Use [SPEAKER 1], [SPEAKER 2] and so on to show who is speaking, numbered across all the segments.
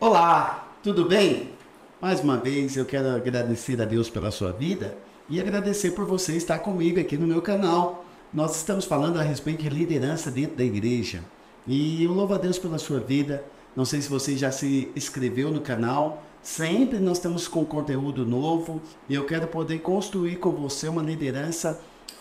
[SPEAKER 1] Olá, tudo bem? Mais uma vez eu quero agradecer a Deus pela sua vida e agradecer por você estar comigo aqui no meu canal. Nós estamos falando a respeito de liderança dentro da igreja e eu louvo a Deus pela sua vida. Não sei se você já se inscreveu no canal, sempre nós estamos com conteúdo novo e eu quero poder construir com você uma liderança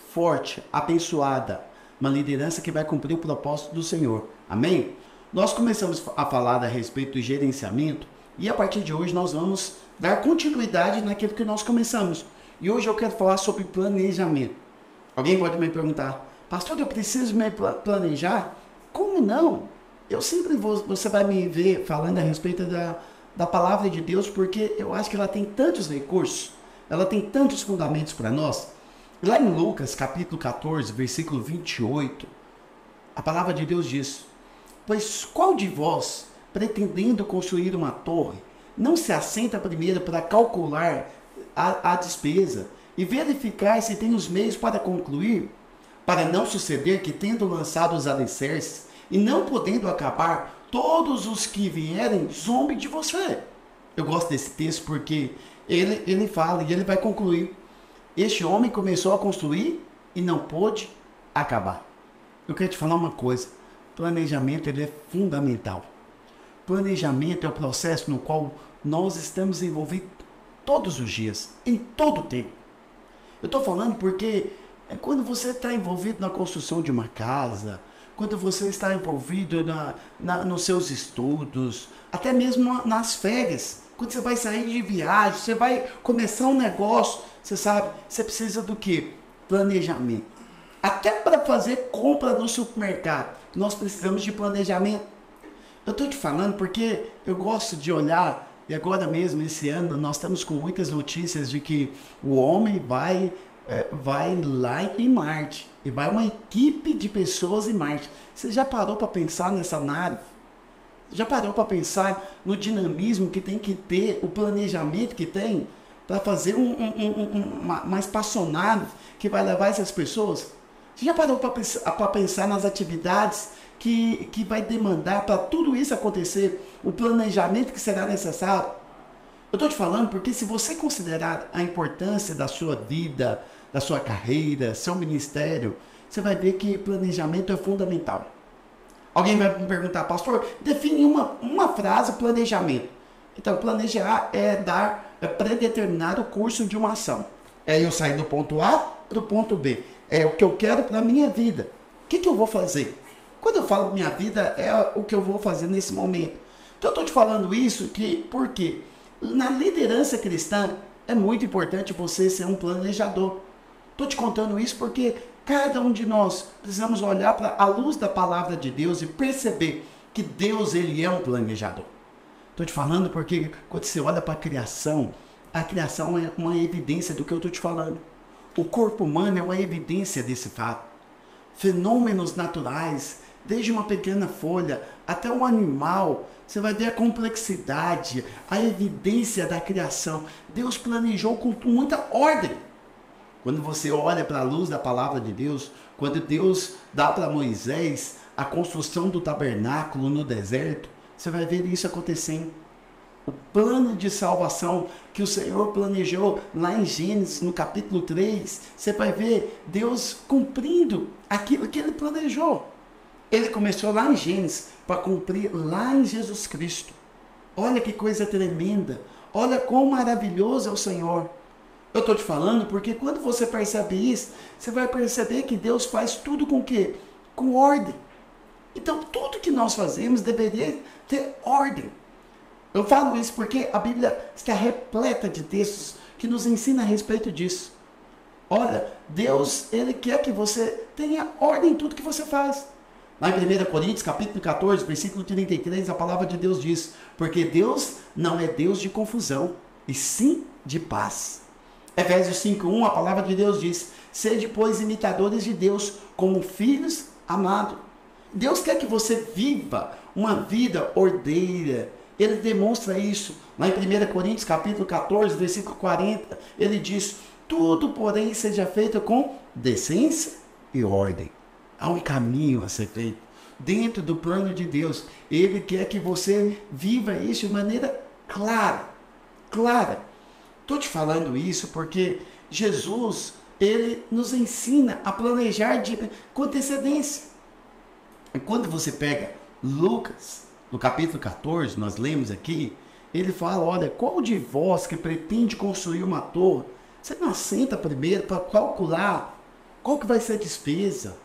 [SPEAKER 1] forte, abençoada, uma liderança que vai cumprir o propósito do Senhor. Amém? Nós começamos a falar a respeito do gerenciamento e a partir de hoje nós vamos dar continuidade naquilo que nós começamos. E hoje eu quero falar sobre planejamento. Alguém pode me perguntar, pastor, eu preciso me planejar? Como não? Eu sempre vou, você vai me ver falando a respeito da palavra de Deus, porque eu acho que ela tem tantos recursos, ela tem tantos fundamentos para nós. Lá em Lucas, capítulo 14, versículo 28, a palavra de Deus diz: pois qual de vós, pretendendo construir uma torre, não se assenta primeiro para calcular a despesa e verificar se tem os meios para concluir, para não suceder que, tendo lançado os alicerces e não podendo acabar, todos os que vierem zombem de você. Eu gosto desse texto porque ele fala e ele vai concluir. Este homem começou a construir e não pôde acabar. Eu quero te falar uma coisa. Planejamento ele é fundamental. Planejamento é o processo no qual nós estamos envolvidos todos os dias, em todo o tempo. Eu estou falando porque quando você está envolvido na construção de uma casa, quando você está envolvido nos seus estudos, até mesmo nas férias, quando você vai sair de viagem, você vai começar um negócio, você sabe, você precisa do quê? Planejamento. Até para fazer compra no supermercado, nós precisamos de planejamento. Eu estou te falando porque eu gosto de olhar, e agora mesmo, esse ano, nós estamos com muitas notícias de que o homem vai lá em Marte, e vai uma equipe de pessoas em Marte. Você já parou para pensar nessa nave? Já parou para pensar no dinamismo que tem que ter, o planejamento que tem, para fazer uma espaçonave que vai levar essas pessoas? Você já parou para pensar nas atividades que vai demandar para tudo isso acontecer, o planejamento que será necessário? Eu estou te falando porque se você considerar a importância da sua vida, da sua carreira, seu ministério, você vai ver que planejamento é fundamental. Alguém vai me perguntar, pastor, define uma frase planejamento. Então, planejar é predeterminar o curso de uma ação. É eu sair do ponto A para o ponto B. É o que eu quero para a minha vida. O que eu vou fazer? Quando eu falo minha vida, é o que eu vou fazer nesse momento. Então eu estou te falando isso porque na liderança cristã é muito importante você ser um planejador. Estou te contando isso porque cada um de nós precisamos olhar para a luz da palavra de Deus e perceber que Deus ele é um planejador. Estou te falando porque quando você olha para a criação é uma evidência do que eu estou te falando. O corpo humano é uma evidência desse fato. Fenômenos naturais, desde uma pequena folha até um animal, você vai ver a complexidade, a evidência da criação. Deus planejou com muita ordem. Quando você olha para a luz da palavra de Deus, quando Deus dá para Moisés a construção do tabernáculo no deserto, você vai ver isso acontecendo. O plano de salvação que o Senhor planejou lá em Gênesis, no capítulo 3, você vai ver Deus cumprindo aquilo que Ele planejou. Ele começou lá em Gênesis para cumprir lá em Jesus Cristo. Olha que coisa tremenda. Olha quão maravilhoso é o Senhor. Eu estou te falando porque quando você percebe isso, você vai perceber que Deus faz tudo com o quê? Com ordem. Então, tudo que nós fazemos deveria ter ordem. Eu falo isso porque a Bíblia está repleta de textos que nos ensina a respeito disso. Olha, Deus, Ele quer que você tenha ordem em tudo que você faz. Lá em 1 Coríntios, capítulo 14, versículo 33, a palavra de Deus diz: porque Deus não é Deus de confusão, e sim de paz. Efésios 5:1, a palavra de Deus diz: sede, pois, imitadores de Deus, como filhos amados. Deus quer que você viva uma vida ordeira. Ele demonstra isso. Lá em 1 Coríntios, capítulo 14, versículo 40, ele diz: tudo, porém, seja feito com decência e ordem. Há um caminho a ser feito. dentro do plano de Deus. Ele quer que você viva isso de maneira clara, clara. Estou te falando isso porque Jesus, ele nos ensina a planejar com antecedência. E quando você pega Lucas, no capítulo 14, nós lemos aqui, ele fala, olha, qual de vós que pretende construir uma torre, você não assenta primeiro para calcular qual que vai ser a despesa,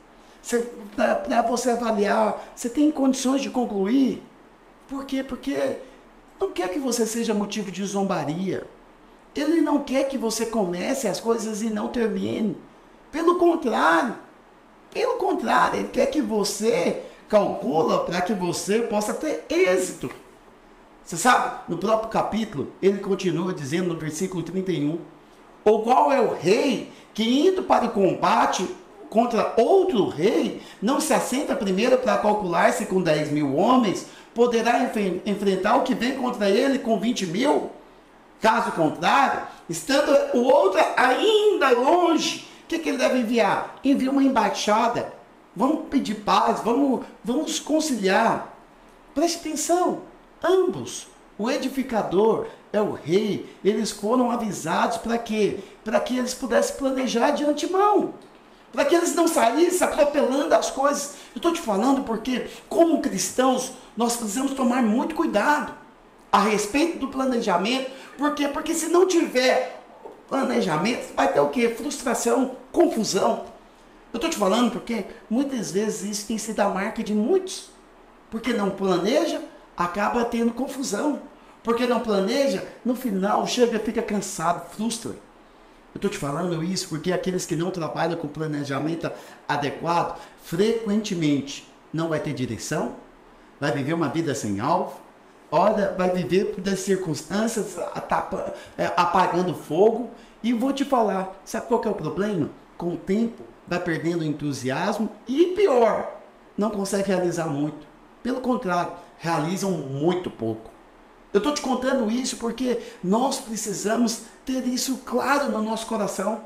[SPEAKER 1] para você avaliar, você tem condições de concluir? Por quê? Porque não quer que você seja motivo de zombaria. Ele não quer que você comece as coisas e não termine. Pelo contrário, ele quer que você calcula para que você possa ter êxito. Você sabe, no próprio capítulo, ele continua dizendo no versículo 31, ou qual é o rei que indo para o combate contra outro rei, não se assenta primeiro para calcular se com 10 mil homens poderá enfrentar o que vem contra ele com 20 mil? Caso contrário, estando o outro ainda longe, o que ele deve enviar? Envia uma embaixada. Vamos pedir paz, vamos conciliar. Preste atenção, ambos, o edificador é o rei, eles foram avisados para quê? Para que eles pudessem planejar de antemão. Para que eles não saíssem atropelando as coisas. Eu estou te falando porque, como cristãos, nós precisamos tomar muito cuidado a respeito do planejamento. Por quê? Porque se não tiver planejamento, vai ter o quê? Frustração, confusão. Eu estou te falando porque muitas vezes isso tem sido a marca de muitos. Porque não planeja, acaba tendo confusão. Porque não planeja, no final chega, fica cansado, frustra. Eu estou te falando isso porque aqueles que não trabalham com planejamento adequado, frequentemente não vai ter direção, vai viver uma vida sem alvo, olha, vai viver das circunstâncias, apagando fogo. E vou te falar, sabe qual que é o problema? Com o tempo, vai perdendo o entusiasmo e pior, não consegue realizar muito. Pelo contrário, realizam muito pouco. Eu estou te contando isso porque nós precisamos ter isso claro no nosso coração.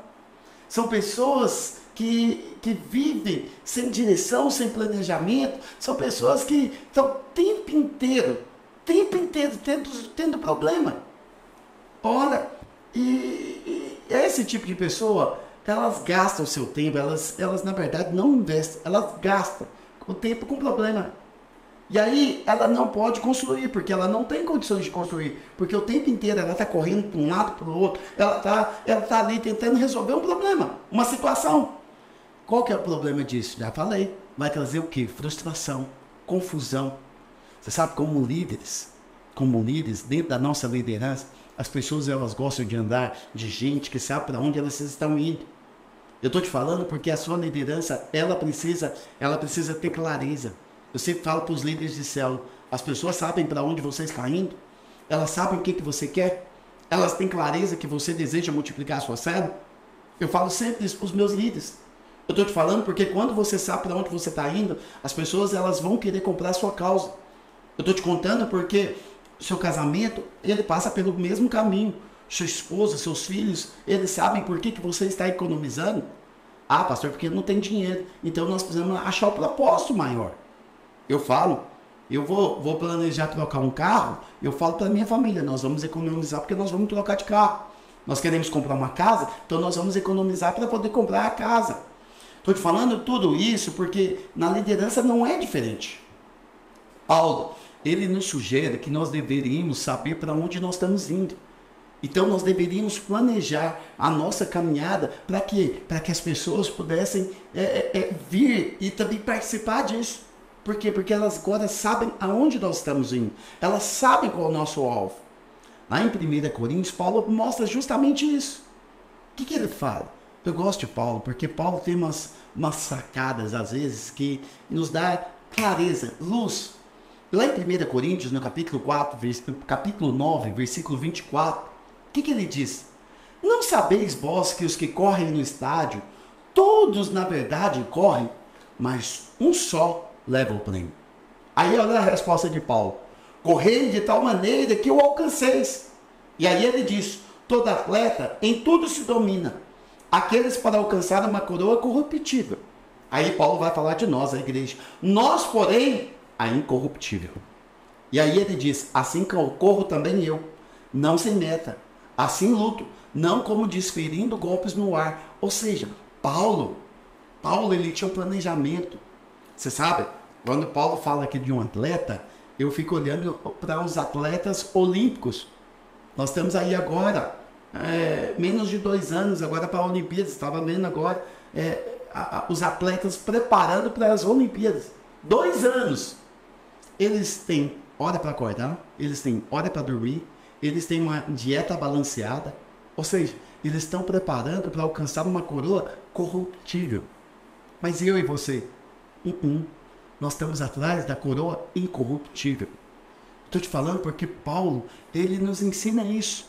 [SPEAKER 1] São pessoas que vivem sem direção, sem planejamento. São pessoas que estão o tempo inteiro tendo problema. Ora, e esse tipo de pessoa, elas gastam o seu tempo, elas na verdade não investem, elas gastam o tempo com problema. E aí ela não pode construir, porque ela não tem condições de construir, porque o tempo inteiro ela está correndo para um lado para o outro, ela tá ali tentando resolver um problema, uma situação. Qual que é o problema disso? Já falei, vai trazer o quê? Frustração, confusão. Você sabe, como líderes, dentro da nossa liderança, as pessoas elas gostam de andar de gente que sabe para onde elas estão indo. Eu estou te falando porque a sua liderança, ela precisa ter clareza. Eu sempre falo para os líderes de célula, as pessoas sabem para onde você está indo, elas sabem o que você quer, elas têm clareza que você deseja multiplicar a sua célula. Eu falo sempre isso para os meus líderes. Eu estou te falando porque quando você sabe para onde você está indo, as pessoas elas vão querer comprar a sua causa. Eu estou te contando porque seu casamento, ele passa pelo mesmo caminho. Sua esposa, seus filhos, eles sabem por que você está economizando. Ah, pastor, porque não tem dinheiro. Então nós precisamos achar o propósito maior. Eu falo, eu vou planejar trocar um carro, eu falo para a minha família, nós vamos economizar porque nós vamos trocar de carro. Nós queremos comprar uma casa, então nós vamos economizar para poder comprar a casa. Estou te falando tudo isso porque na liderança não é diferente. Paulo, ele nos sugere que nós deveríamos saber para onde nós estamos indo. Então nós deveríamos planejar a nossa caminhada para quê? Para que as pessoas pudessem vir e também participar disso. Por quê? Porque elas agora sabem aonde nós estamos indo. Elas sabem qual é o nosso alvo. Lá em 1 Coríntios, Paulo mostra justamente isso. O que ele fala? Eu gosto de Paulo, porque Paulo tem umas sacadas, às vezes, que nos dá clareza, luz. Lá em 1 Coríntios, no capítulo 9, versículo 24, o que ele diz? Não sabeis vós que os que correm no estádio, todos na verdade correm, mas um só leva o prêmio. Aí olha a resposta de Paulo. Correi de tal maneira que o alcanceis. E aí ele diz, todo atleta em tudo se domina. Aqueles para alcançar uma coroa corruptível Aí Paulo vai falar de nós, a igreja. Nós, porém, a incorruptível. E aí ele diz, assim que eu corro também eu, não sem meta, assim luto, não como desferindo golpes no ar. Ou seja, Paulo ele tinha um planejamento. Você sabe, quando Paulo fala aqui de um atleta, eu fico olhando para os atletas olímpicos. Nós temos aí agora, menos de 2 anos, agora para a Olimpíadas, estava vendo agora, os atletas preparando para as Olimpíadas. 2 anos. Eles têm hora para acordar, eles têm hora para dormir, eles têm uma dieta balanceada, ou seja, eles estão preparando para alcançar uma coroa corruptível. Mas eu e você, nós estamos atrás da coroa incorruptível. Estou te falando porque Paulo, ele nos ensina isso.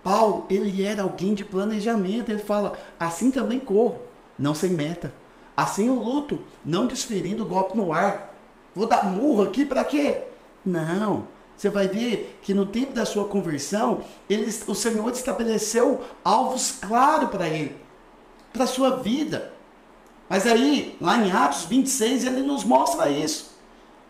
[SPEAKER 1] Paulo, ele era alguém de planejamento, ele fala, assim também corro, não sem meta. Assim eu luto, não desferindo golpe no ar. Vou dar murro aqui para quê? Não. Você vai ver que no tempo da sua conversão, o Senhor estabeleceu alvos claros para ele, para a sua vida. Mas aí, lá em Atos 26, ele nos mostra isso.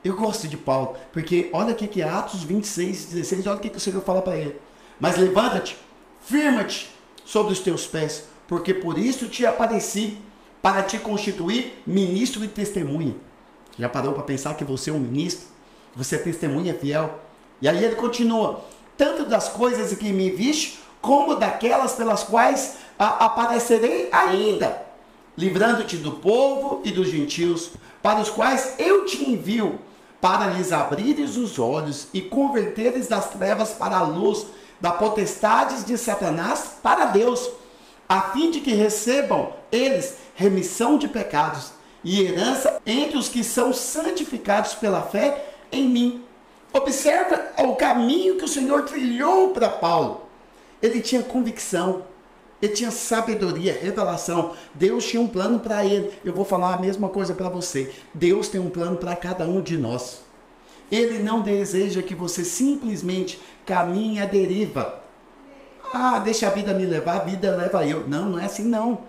[SPEAKER 1] Eu gosto de Paulo, porque olha o que é Atos 26, 16, olha o que o Senhor fala para ele. Mas levanta-te, firma-te sobre os teus pés, porque por isso te apareci, para te constituir ministro e testemunha. Já parou para pensar que você é um ministro? Você é testemunha fiel? E aí ele continua, tanto das coisas que me viste, como daquelas pelas quais aparecerei ainda, livrando-te do povo e dos gentios, para os quais eu te envio, para lhes abrires os olhos e converteres das trevas para a luz, da potestades de Satanás para Deus, a fim de que recebam eles remissão de pecados e herança entre os que são santificados pela fé em mim. Observa o caminho que o Senhor trilhou para Paulo. Ele tinha convicção, ele tinha sabedoria, revelação. Deus tinha um plano para ele. Eu vou falar a mesma coisa para você. Deus tem um plano para cada um de nós. Ele não deseja que você simplesmente caminhe à deriva. Deixa a vida me levar, a vida leva eu. Não, não é assim não.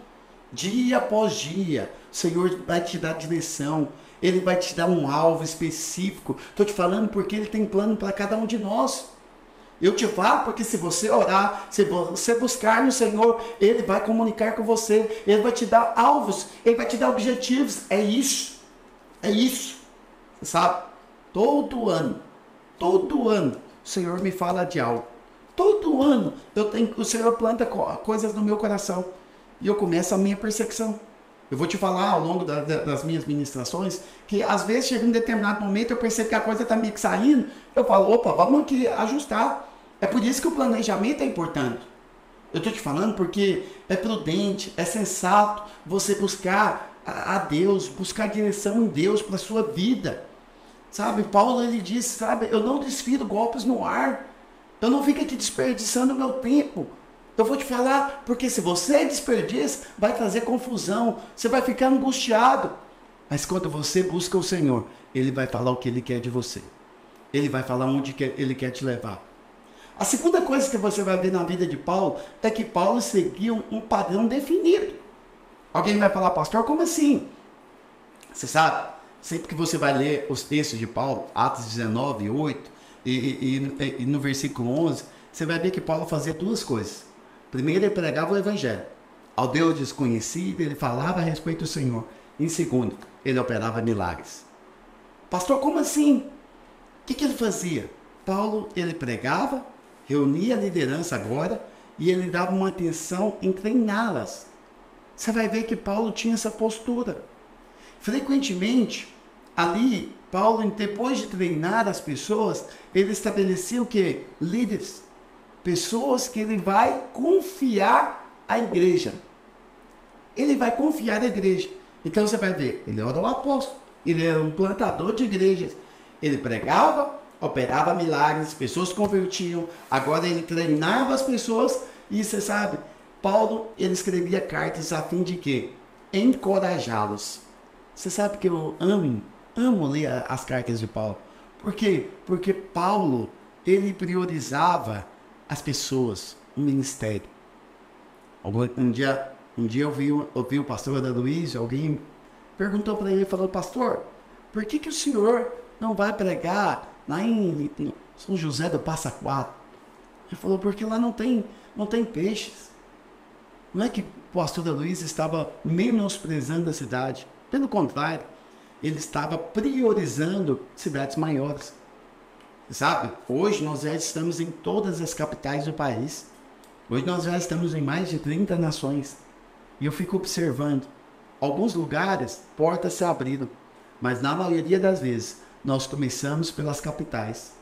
[SPEAKER 1] Dia após dia, o Senhor vai te dar direção. Ele vai te dar um alvo específico. Estou te falando porque Ele tem plano para cada um de nós. Eu te falo porque se você orar, se você buscar no Senhor, Ele vai comunicar com você. Ele vai te dar alvos, Ele vai te dar objetivos. É isso. É isso. Você sabe? Todo ano, o Senhor me fala de algo. Todo ano o Senhor planta coisas no meu coração. E eu começo a minha perseguição. Eu vou te falar ao longo das minhas ministrações que às vezes chega um determinado momento eu percebo que a coisa está meio que saindo. Eu falo, opa, vamos aqui ajustar. É por isso que o planejamento é importante. Eu estou te falando porque é prudente, é sensato você buscar a Deus, buscar direção em Deus para a sua vida. Sabe, Paulo ele disse, sabe, eu não desfiro golpes no ar. Eu não fico aqui desperdiçando o meu tempo. Eu vou te falar, porque se você desperdiça, vai trazer confusão, você vai ficar angustiado. Mas quando você busca o Senhor, Ele vai falar o que Ele quer de você. Ele vai falar onde Ele quer te levar. A segunda coisa que você vai ver na vida de Paulo é que Paulo seguia um padrão definido. Alguém vai falar, pastor, como assim? Você sabe, sempre que você vai ler os textos de Paulo, Atos 19, 8, e no versículo 11, você vai ver que Paulo fazia 2 coisas. Primeiro, ele pregava o evangelho. Ao Deus desconhecido, ele falava a respeito do Senhor. Em segundo, ele operava milagres. Pastor, como assim? O que ele fazia? Paulo, ele pregava, reunia a liderança agora, e ele dava uma atenção em treiná-las. Você vai ver que Paulo tinha essa postura. Frequentemente, ali, Paulo, depois de treinar as pessoas, ele estabelecia o quê? Líderes. Pessoas que ele vai confiar à igreja. Ele vai confiar à igreja. Então você vai ver, ele era um apóstolo, ele era um plantador de igrejas. Ele pregava, operava milagres, pessoas se convertiam. Agora ele treinava as pessoas e você sabe, Paulo, ele escrevia cartas a fim de quê? Encorajá-los. Você sabe que eu amo ler as cartas de Paulo. Por quê? Porque Paulo, ele priorizava as pessoas, o ministério. Um dia eu vi o pastor Ana Luiz, alguém perguntou para ele, falou, pastor, por que o senhor não vai pregar lá em São José do Passa Quatro? Ele falou, porque lá não tem peixes. Não é que o pastor Luiz estava menosprezando a cidade. Pelo contrário, ele estava priorizando cidades maiores. Sabe, hoje nós já estamos em todas as capitais do país. Hoje nós já estamos em mais de 30 nações. E eu fico observando, alguns lugares, portas se abriram. Mas na maioria das vezes, nós começamos pelas capitais.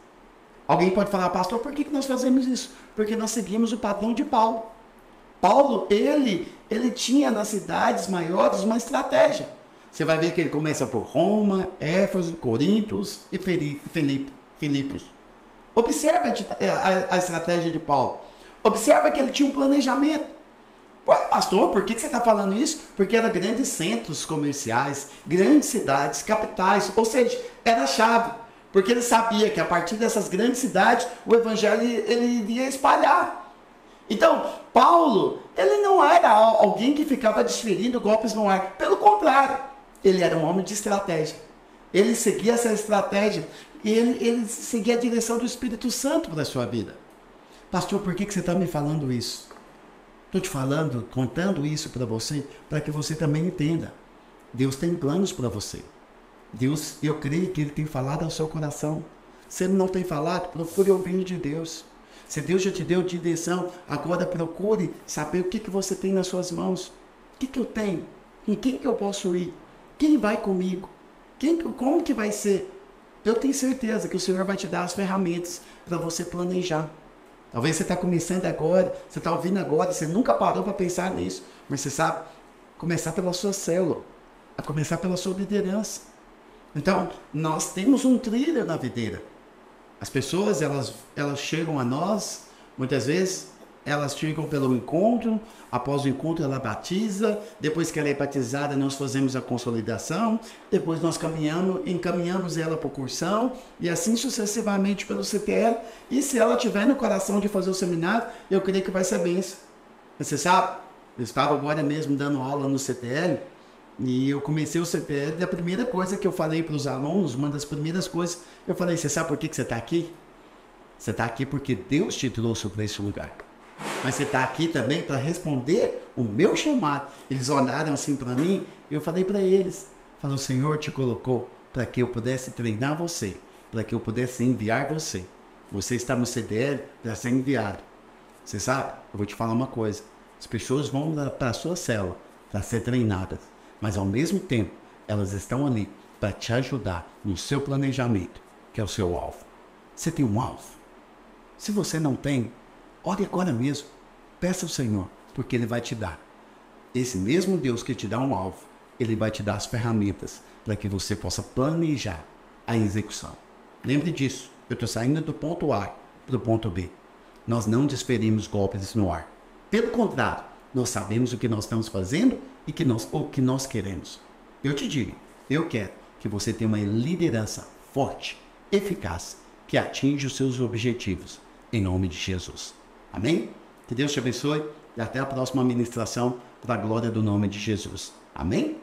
[SPEAKER 1] Alguém pode falar, pastor, por que nós fazemos isso? Porque nós seguimos o padrão de Paulo. Paulo, ele tinha nas cidades maiores uma estratégia. Você vai ver que ele começa por Roma, Éfeso, Corintos e Filipos. Observa a estratégia de Paulo. Observa que ele tinha um planejamento. Pastor, por que você está falando isso? Porque eram grandes centros comerciais, grandes cidades, capitais, ou seja, era a chave. Porque ele sabia que a partir dessas grandes cidades, o evangelho ele iria espalhar. Então, Paulo, ele não era alguém que ficava desferindo golpes no ar. Pelo contrário, ele era um homem de estratégia. Ele seguia essa estratégia e ele seguia a direção do Espírito Santo para a sua vida. Pastor, por que você está me falando isso? Estou te falando, contando isso para você, para que você também entenda. Deus tem planos para você. Deus, eu creio que Ele tem falado ao seu coração. Se Ele não tem falado, procure ouvir de Deus. Se Deus já te deu direção, agora procure saber o que você tem nas suas mãos. O que eu tenho? Em quem que eu posso ir? Quem vai comigo? Como que vai ser? Eu tenho certeza que o Senhor vai te dar as ferramentas para você planejar. Talvez você está começando agora, você está ouvindo agora, você nunca parou para pensar nisso. Mas você sabe, começar pela sua célula, a começar pela sua liderança. Então, nós temos um trilho na videira. As pessoas, elas chegam a nós, muitas vezes, elas chegam pelo encontro, após o encontro ela batiza, depois que ela é batizada nós fazemos a consolidação, depois nós encaminhamos ela para o cursão, e assim sucessivamente pelo CTL, e se ela tiver no coração de fazer o seminário, eu creio que vai ser bênção. Você sabe, eu estava agora mesmo dando aula no CTL, e eu comecei o CTL, e a primeira coisa que eu falei para os alunos, uma das primeiras coisas, eu falei, você sabe por que você está aqui? Você está aqui porque Deus te trouxe para esse lugar. Mas você está aqui também para responder o meu chamado. Eles olharam assim para mim, e eu falei para eles, o Senhor te colocou para que eu pudesse treinar você, para que eu pudesse enviar você. Você está no CDL para ser enviado. Você sabe, eu vou te falar uma coisa, as pessoas vão para a sua célula para ser treinadas, mas ao mesmo tempo, elas estão ali para te ajudar no seu planejamento, que é o seu alvo. Você tem um alvo? Se você não tem, ore agora mesmo, peça ao Senhor, porque Ele vai te dar. Esse mesmo Deus que te dá um alvo, Ele vai te dar as ferramentas para que você possa planejar a execução. Lembre disso, eu estou saindo do ponto A para o ponto B. Nós não desferimos golpes no ar. Pelo contrário, nós sabemos o que nós estamos fazendo e o que nós queremos. Eu te digo, eu quero que você tenha uma liderança forte, eficaz, que atinja os seus objetivos, em nome de Jesus. Amém? Que Deus te abençoe e até a próxima ministração para a glória do nome de Jesus. Amém?